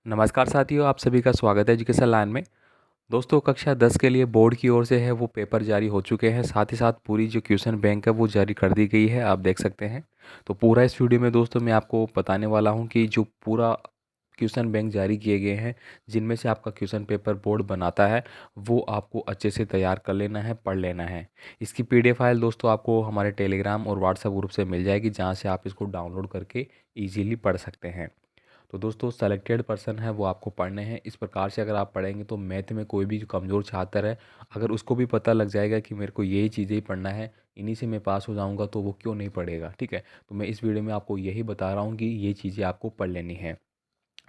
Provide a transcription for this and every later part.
नमस्कार साथियों, आप सभी का स्वागत है एजुकेशन लाइन में। दोस्तों, कक्षा 10 के लिए बोर्ड की ओर से है वो पेपर जारी हो चुके हैं। साथ ही साथ पूरी जो क्वेश्चन बैंक है वो जारी कर दी गई है, आप देख सकते हैं। तो पूरा इस वीडियो में दोस्तों मैं आपको बताने वाला हूं कि जो पूरा क्वेश्चन बैंक जारी किए गए हैं, जिनमें से आपका क्वेश्चन पेपर बोर्ड बनाता है, वो आपको अच्छे से तैयार कर लेना है, पढ़ लेना है। इसकी पीडीएफ फाइल दोस्तों आपको हमारे टेलीग्राम और व्हाट्सएप ग्रुप से मिल जाएगी, जहाँ से आप इसको डाउनलोड करके ईजिली पढ़ सकते हैं। तो दोस्तों, सेलेक्टेड पर्सन है वो आपको पढ़ने हैं। इस प्रकार से अगर आप पढ़ेंगे तो मैथ में कोई भी जो कमज़ोर छात्र है, अगर उसको भी पता लग जाएगा कि मेरे को यही चीज़ें ही पढ़ना है, इन्हीं से मैं पास हो जाऊंगा, तो वो क्यों नहीं पढ़ेगा। ठीक है, तो मैं इस वीडियो में आपको यही बता रहा हूँ कि ये चीज़ें आपको पढ़ लेनी है।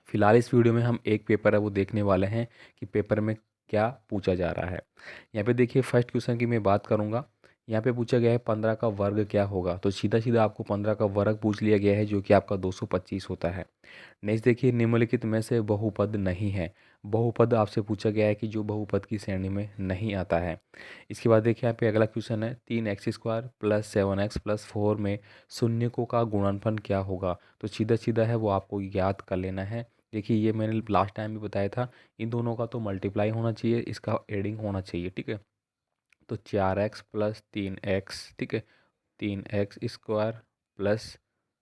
फिलहाल इस वीडियो में हम एक पेपर है वो देखने वाले हैं कि पेपर में क्या पूछा जा रहा है। यहाँ पे देखिए, फर्स्ट क्वेश्चन की मैं बात करूँगा। यहाँ पे पूछा गया है 15 का वर्ग क्या होगा। तो सीधा सीधा आपको 15 का वर्ग पूछ लिया गया है, जो कि आपका 225 होता है। नेक्स्ट देखिए, निम्नलिखित में से बहुपद नहीं है। बहुपद आपसे पूछा गया है कि जो बहुपद की श्रेणी में नहीं आता है। इसके बाद देखिए, यहाँ पे अगला क्वेश्चन है 3x² प्लस 7x प्लस 4 में शून्यकों का गुणनफल क्या होगा। तो सीधा सीधा है वो आपको याद कर लेना है। देखिए, ये मैंने लास्ट टाइम भी बताया था, इन दोनों का तो मल्टीप्लाई होना चाहिए, इसका एडिंग होना चाहिए। ठीक है, तो 4x प्लस 3x, ठीक है, 3x² प्लस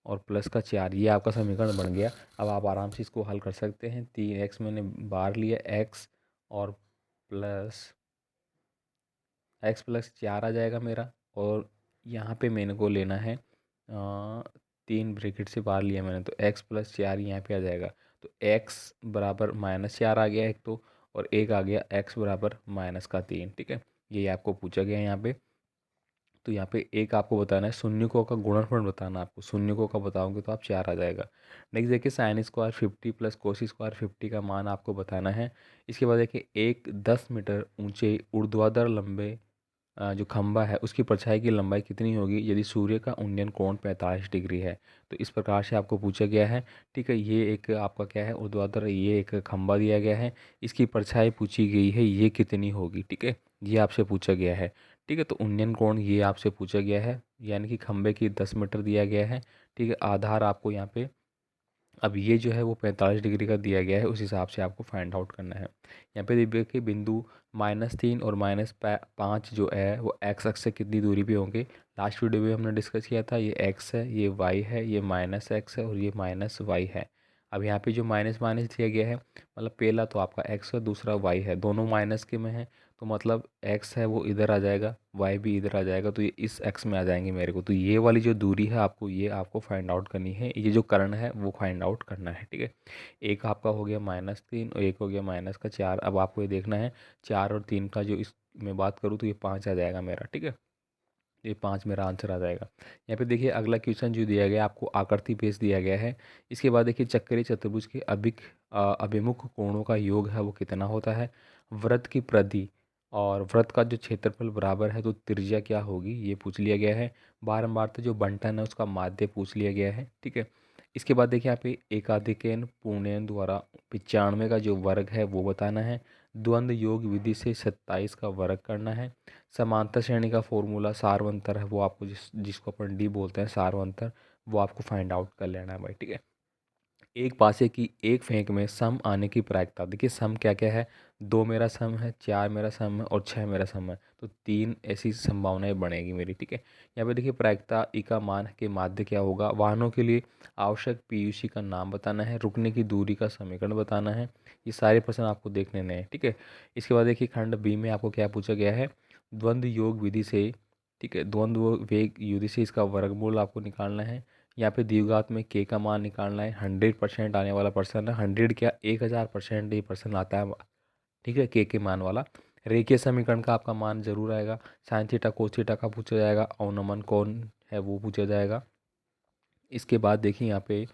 और प्लस का 4, ये आपका समीकरण बन गया। अब आप आराम से इसको हल कर सकते हैं। 3x मैंने बाहर लिया, x और प्लस x प्लस 4 आ जाएगा मेरा। और यहाँ पे मैंने को लेना है 3 ब्रैकेट से बाहर लिया मैंने, तो x प्लस 4 यहाँ पे आ जाएगा। तो x बराबर -4 आ गया एक तो, और एक आ गया x बराबर -3। ठीक है, ये आपको पूछा गया है यहाँ पे। तो यहाँ पे एक आपको बताना है, शून्यकों का गुणनफल बताना है आपको। शून्यकों का बताओगे तो आप 4 आ जाएगा। नेक्स्ट देखिए, sin² 50 प्लस cos² 50 का मान आपको बताना है। इसके बाद देखिए, एक 10 मीटर ऊंचे ऊर्ध्वाधर लंबे जो खंभा है, उसकी परछाई की लंबाई कितनी होगी यदि सूर्य का उन्नयन कोण 45 डिग्री है। तो इस प्रकार से आपको पूछा गया है। ठीक है, ये एक आपका क्या है, ऊर्ध्वाधर, ये एक खंभा दिया गया है, इसकी परछाई पूछी गई है, ये कितनी होगी। ठीक है, ये आपसे पूछा गया है। ठीक है, तो उन्नयन कोण ये आपसे पूछा गया है, यानी कि खंभे की 10 मीटर दिया गया है। ठीक है, आधार आपको यहाँ पे, अब ये जो है वो 45 डिग्री का दिया गया है, उस हिसाब से आपको फाइंड आउट करना है। यहाँ पे देखिए, बिंदु -3 और -5 जो है वो एक्स अक्ष से कितनी दूरी पे होंगे। लास्ट वीडियो में हमने डिस्कस किया था, ये एक्स है, ये वाई है, ये -x है और ये -y है। अब यहाँ पे जो माइनस माइनस दिया गया है, मतलब पहला तो आपका x है, दूसरा y है, दोनों माइनस के में है। तो मतलब x है वो इधर आ जाएगा, y भी इधर आ जाएगा, तो ये इस x में आ जाएंगे मेरे को। तो ये वाली जो दूरी है आपको, ये आपको फाइंड आउट करनी है, ये जो कर्ण है वो फाइंड आउट करना है। ठीक है, एक आपका हो गया -3 और एक हो गया -4। अब आपको ये देखना है 4 और 3 का जो इस मैं बात करूँ तो ये 5 आ जाएगा मेरा। ठीक है, ये 5 मेरा आंसर आ जाएगा। यहाँ पे देखिए, अगला क्वेश्चन जो दिया गया है आपको, आकृति पेश दिया गया है। इसके बाद देखिए, चक्रीय चतुर्भुज के अभिमुख कोणों का योग है वो कितना होता है। वृत्त की परिधि और वृत्त का जो क्षेत्रफल बराबर है, तो त्रिज्या क्या होगी, ये पूछ लिया गया है। बारंबार तो जो बंटन है उसका माध्य पूछ लिया गया है। ठीक है, इसके बाद देखिए, यहाँ पे एकाधिकेन पूर्णेन द्वारा 95 का जो वर्ग है वो बताना है। द्वंद्व योग विधि से 27 का वर्ग करना है। समांतर श्रेणी का फॉर्मूला सारवंतर है, वो आपको जिसको अपन डी बोलते हैं सारवंतर, वो आपको फाइंड आउट कर लेना है भाई। ठीक है, एक पासे की एक फेंक में सम आने की प्रायिकता, देखिए सम क्या क्या है, 2 मेरा सम है, 4 मेरा सम है और 6 मेरा सम है, तो 3 ऐसी संभावनाएं बनेगी मेरी। ठीक है, यहाँ पे देखिए, प्रायिकता ई का मान के माध्य क्या होगा, वाहनों के लिए आवश्यक पीयूसी का नाम बताना है, रुकने की दूरी का समीकरण बताना है। ये सारे प्रश्न आपको देख लेने हैं। ठीक है, इसके बाद देखिए, खंड बी में आपको क्या पूछा गया है, द्वंद्व योग विधि से, ठीक है, द्वंद्व वेग विधि से इसका वर्गमूल आपको निकालना है। यहाँ पे द्विघात में के का मान निकालना है। 100% आने वाला पर्सन है, 100 क्या 1000% ये पर्सन आता है। ठीक है, के मान वाला रेखीय समीकरण का आपका मान जरूर आएगा। साइन थीटा कोस थीटा का पूछा जाएगा, अवनमन कौन है वो पूछा जाएगा। इसके बाद देखिए, यहाँ पे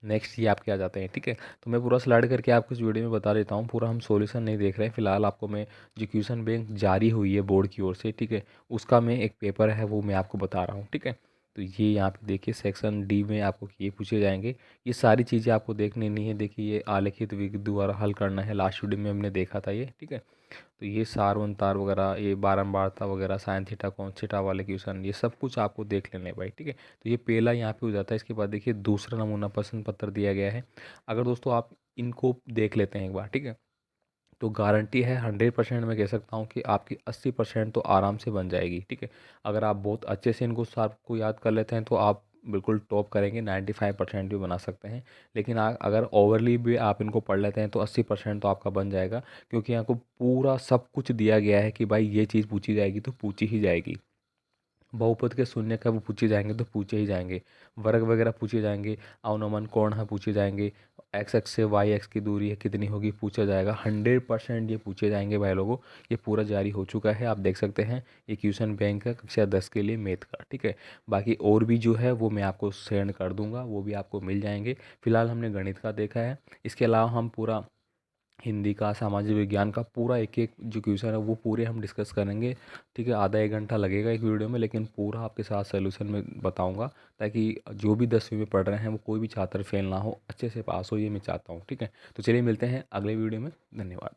नेक्स्ट ये आपके आ जाते हैं। ठीक है, तो मैं पूरा स्लाइड करके आपको इस वीडियो में बता देता हूँ, पूरा हम सॉल्यूशन नहीं देख रहे हैं फिलहाल। आपको मैं जो क्वेश्चन बैंक जारी हुई है बोर्ड की ओर से, ठीक है, उसका मैं एक पेपर है वो मैं आपको बता रहा हूँ। ठीक है, तो ये यहाँ पे देखिए सेक्शन डी में आपको ये पूछे जाएंगे। ये सारी चीज़ें आपको देखनी नहीं है, देखिए ये आलेखित विधि द्वारा हल करना है, लास्ट वीडियो में हमने देखा था ये, ठीक है। तो ये सार तार वगैरह, ये बारंबारता वगैरह, साइन थीटा कौन थीटा वाले क्वेश्चन, ये सब कुछ आपको देख लेने हैं भाई, ठीक है। तो ये पहला यहाँ पे हो जाता है। इसके बाद देखिए दूसरा नमूना प्रश्न पत्र दिया गया है। अगर दोस्तों आप इनको देख लेते हैं एक बार, ठीक है, तो गारंटी है 100% मैं कह सकता हूँ कि आपकी 80% तो आराम से बन जाएगी, ठीक है। अगर आप बहुत अच्छे से इनको सार को याद कर लेते हैं तो आप बिल्कुल टॉप करेंगे, 95% भी बना सकते हैं। लेकिन अगर ओवरली भी आप इनको पढ़ लेते हैं तो 80% तो आपका बन जाएगा, क्योंकि आपको पूरा सब कुछ दिया गया है कि भाई ये चीज़ पूछी जाएगी तो पूछी ही जाएगी। बहुपद के शून्य का वो पूछे जाएंगे तो पूछे ही जाएंगे, वर्ग वगैरह पूछे जाएंगे, अवनमन कौन है पूछे जाएंगे, एक्स एक्स से वाई एक्स की दूरी है कितनी होगी पूछा जाएगा। 100% ये पूछे जाएंगे भाई लोगों। ये पूरा जारी हो चुका है, आप देख सकते हैं। ये क्वेश्चन बैंक है कक्षा 10 के लिए मैथ का, ठीक है। बाकी और भी जो है वो मैं आपको सेंड कर दूंगा, वो भी आपको मिल जाएंगे। फिलहाल हमने गणित का देखा है, इसके अलावा हम पूरा हिंदी का, सामाजिक विज्ञान का पूरा एक एक जो क्वेश्चन है वो पूरे हम डिस्कस करेंगे, ठीक है। आधा एक घंटा लगेगा एक वीडियो में, लेकिन पूरा आपके साथ सोल्यूशन में बताऊंगा, ताकि जो भी 10वीं में पढ़ रहे हैं वो कोई भी छात्र फेल ना हो, अच्छे से पास हो, ये मैं चाहता हूँ, ठीक है। तो चलिए मिलते हैं अगले वीडियो में, धन्यवाद।